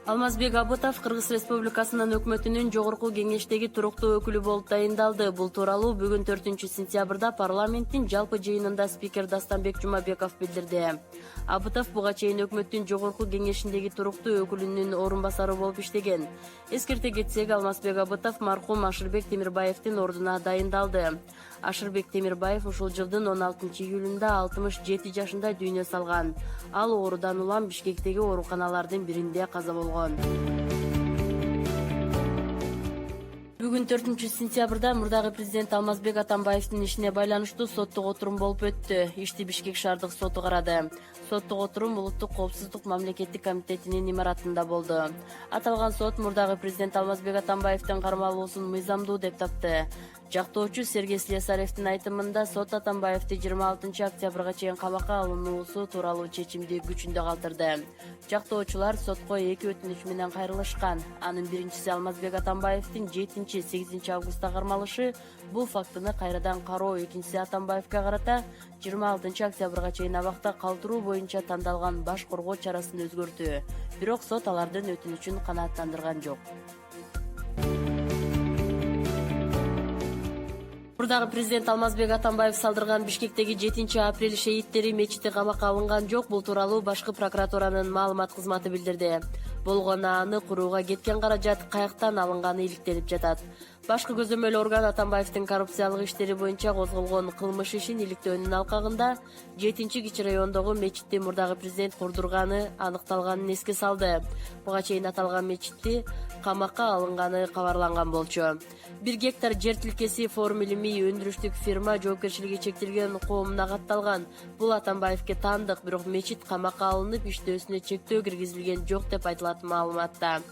Алмазбек Абытов Кыргыз Республикасынын өкмөтүнүн жогорку кеңештеги туруктуу өкүлү болуп дайындалды. Бул тууралуу бүгүн 4-сентябрда парламенттин жалпы жыйынында спикер Дастанбек Жумабеков билдирди. Абытов буга чейин өкмөттүн жогорку кеңешиндеги туруктуу өкүлүнүн орун басары болуп иштеген. Эскерте кетсек, Алмазбек Абытов маркум Ашырбек Темирбаевдин ордуна дайындалды. Ашырбек Темирбаев ушул жылдын 16-июлунда 67 жашында дүйнө салган. Ал оорудан улам Бишкектеги ооруканалардын биринде каза болгон. Бүгүн 4-сентябрда мурдагы президент Алмазбек Атамбаевдин ишине байланыштуу соттук отурум болуп өттү. Ишти Бишкек шаардык соту карады. Соттук отурум Улуттук коопсуздук мамлекеттик комитетинин имаратында болду. Аталган сот мурдагы президент Алмазбек Атамбаевдин кармалуусун мыйзамдуу деп тапты. Жактоочу Сергей Слесаревдин айтымында сот Атамбаевди 26 октябрга чейин камакка алынуусу тууралуу чечимди күчүндө калтырды. Жактоочулар сотко 2 өтүнүч менен кайрылышкан. Анын биринчиси Алмазбек Атамбаевдин 7-8 августта кармалышы. Бул фактыны кайрадан кароо, экинчиси Атамбаевге карата 26 октябрга чейин абакта калтыруу боюнча тандалган баш коргоо чарасын өзгөртүү. Бирок сот алардын өтүнүчүн канааттандырган жок. Мурдагы президент Алмазбек Атамбаев салдырган Бишкектеги 7-апрель шейиттери мечити камакка алынган жок. Бул тууралуу башкы прокуратуранын маалымат кызматы билдирди. Болгону аны курууга кеткен каражат каяктан алынганы иликтелип жатат. Башкы көзөмөл орган Атамбаевдин коррупциялык иштери боюнча козголгон кылмыш ишин иликтөөнүн алкагында 7-кичи райондогу мечитти мурдагы президент курдурганы аныкталганын эске салды. Буга чейин аталган мечитти камакка алынганы кабарланган болчу. 1 гектар жер тилкеси Форум илимий өндүрүштүк фирма жоопкерчилиги чектелген коомуна катталган. Бул Атамбаевге таандык, бирок мечит камакка алынып, иштөөсүнө чектөө киргизилген жок деп айтылат маалыматта.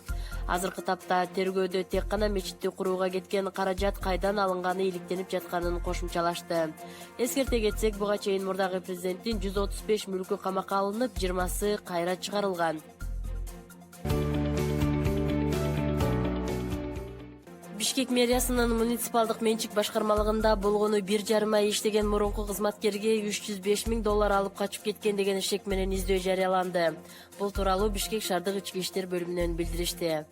Азыркы тапта тергөөдө тек гана мечитти курууга кеткен каражат кайдан алынганы иликтенип жатканын кошумчалашты. Эскерте кетсек, буга чейин мурдагы президенттин 135 мүлкү камакка алынып, 20сы кайра чыгарылган. Бишкек мэриясынын муниципалдык менчик башкармалыгында болгону 1,5 ай иштеген мурунку кызматкерге $305,000 алып качып кеткен деген шек менен издөө жарыяланды. Бул тууралуу Бишкек шаардык ички иштер бөлүмүнөн билдиришти.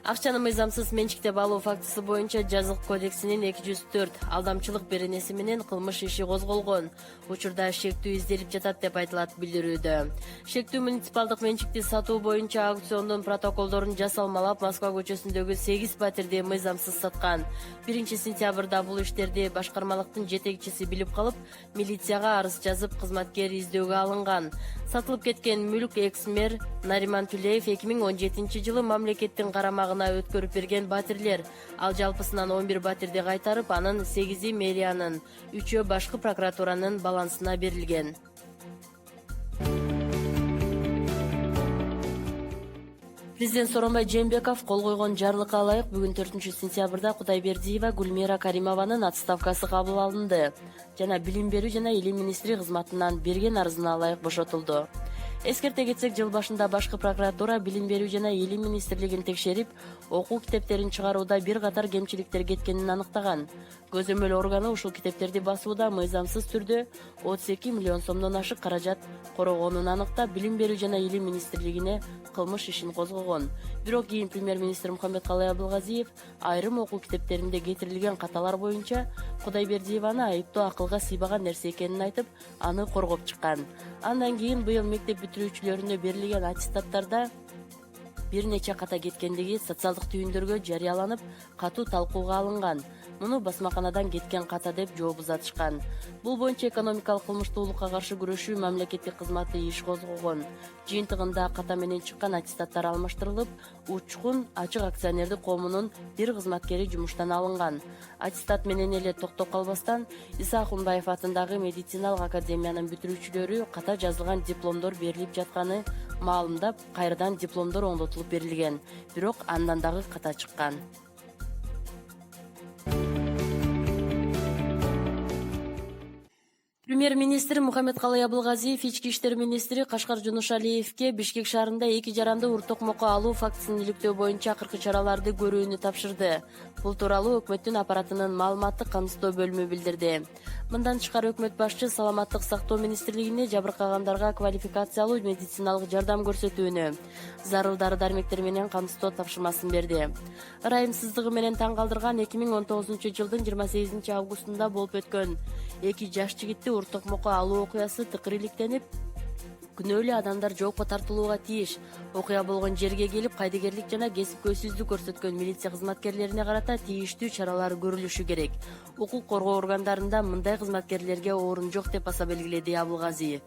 Акчаны мыйзамсыз менчиктеп алуу фактысы боюнча Жазык кодексинин 204 алдамчылык беренеси менен кылмыш иши козголгон. Учурда шектүү изделип жатат деп айтылат билдирүүдө. Шектүү муниципалдык менчикти сатуу боюнча аукциондун протоколдорун жасалмалап Москва көчөсүндөгү 8 батирди мыйзамсыз саткан. 1-сентябрда бул иштерди башкармалыктын жетекчиси билип калып, милицияга арыз жазып, кызматкер издөөгө алынган. Сатылып кеткен мүлк экс-мэр Нариман Тулеев 2017 жылы мамлекеттин карамагына өткөрүп берген батирлер. Ал жалпысынан 11 батирди кайтарып, анын 8-и мэриянын, 3-өө башкы прокуратуранын балансына берилген. Президент Сооронбай Жээнбеков кол койгон жарлыкка ылайык бүгүн 4-сентябрда Кудайбердиева Гүлмира Каримованын отставкасы кабыл алынды жана билим берүү жана илим министри кызматынан берген арызына ылайык бошотулду. Эскерте кетсек, жыл башында башкы прокуратура билим берүү жана илим министрлигин текшерип, окуу китептерин чыгарууда бир катар кемчиликтер кеткенин аныктаган. Көзөмөл органы ушул китептерди басууда мыйзамсыз түрдө 32 миллион сомдон ашык каражат корогонун аныктап, билим берүү жана илим министрлигине кылмыш ишин козгогон. Бирок кийин премьер-министр Мухаммедкалый Абылгазиев айрым окуу китептеринде кетирилген каталар боюнча Кудайбердиеваны айыптоо акылга сыйбаган нерсе экенин айтып, аны коргоп чыккан. Андан кийин быйыл мектеп бүтүрүүчүлөрүнө берилген аттестаттарда бир нече ката кеткендиги социалдык түйүндөргө жарыяланып, катуу талкууга алынган. Муну басмаканадан кеткен ката деп жооп узатышкан. Бул боюнча экономикалык кылмыштуулукка каршы күрөшүү мамлекеттик кызматы иш козгогон. Жыйынтыгында ката менен чыккан аттестаттар алмаштырылып, Учкун ачык акционердик коомунун бир кызматкери жумуштан алынган. Аттестат менен эле токтоп калбастан, Иса Акунбаев атындагы медициналык академиянын бүтүрүүчүлөрү ката жазылган дипломдор берилип жатканы маалымдап, кайрадан дипломдор оңдотулуп берилген. Бирок андан дагы ката чыккан. Премьер-министр Мухаммедкалый Абылгазиев ички иштер министри Кашкар Жунушалиевке Бишкек шаарында 2 жаранды уртокмокко алуу фактысын иликтөө боюнча акыркы чараларды көрүүнү тапшырды. Бул тууралуу өкмөттүн аппаратынын маалыматтык камсыздоо бөлүмү билдирди. Мындан тышкары өкмөт башчы саламаттык сактоо министрлигине жабыркагандарга квалификациялуу медициналык жардам көрсөтүүнү, зарыл дары-дармектер менен камсыздоо тапшырмасын берди. Ырайымсыздыгы менен таң калтырган 2019 жылдын 28 августунда болуп өткөн 2 жаш жигитти ур токмокко алуу окуясы тыкырыйликтенип, күнөөлүү адамдар жоопко тартылууга тийиш. Окуя болгон жерге келип, кайдыгерлик жана кесип көзсүздүк көрсөткөн милиция кызматкерлерине карата тийиштүү чаралар көрүлүшү керек. Укук коргоо органдарында мындай кызматкерлерге орун жок деп баса белгиледи Абылгазиев.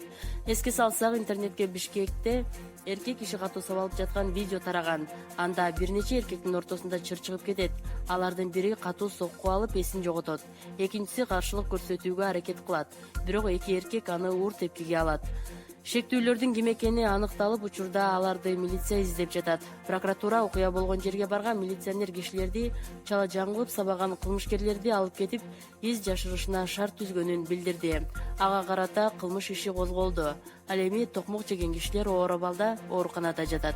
Эске салсак, интернетке Бишкекте эркек киши катуу сабалып жаткан видео тараган. Анда бир нече эркектин ортосунда чыр чыгып кетет. Алардын бири катуу сокку алып эсин жоготот. Экинчиси каршылык көрсөтүүгө аракет кылат. Бирок эки эркек аны уур тепкиге алат. Шектүүлөрдүн ким экени аныкталып, учурда аларды милиция издеп жатат. Прокуратура окуя болгон жерге барган милиционер кишилерди чала жаңылып сабаган кылмышкерлерди алып кетип, из жашырышына шарт түзгөнүн билдирди. Ага карата кылмыш иши козголду. Ал эми токмок жеген кишилер оор абалда ооруканада жатат.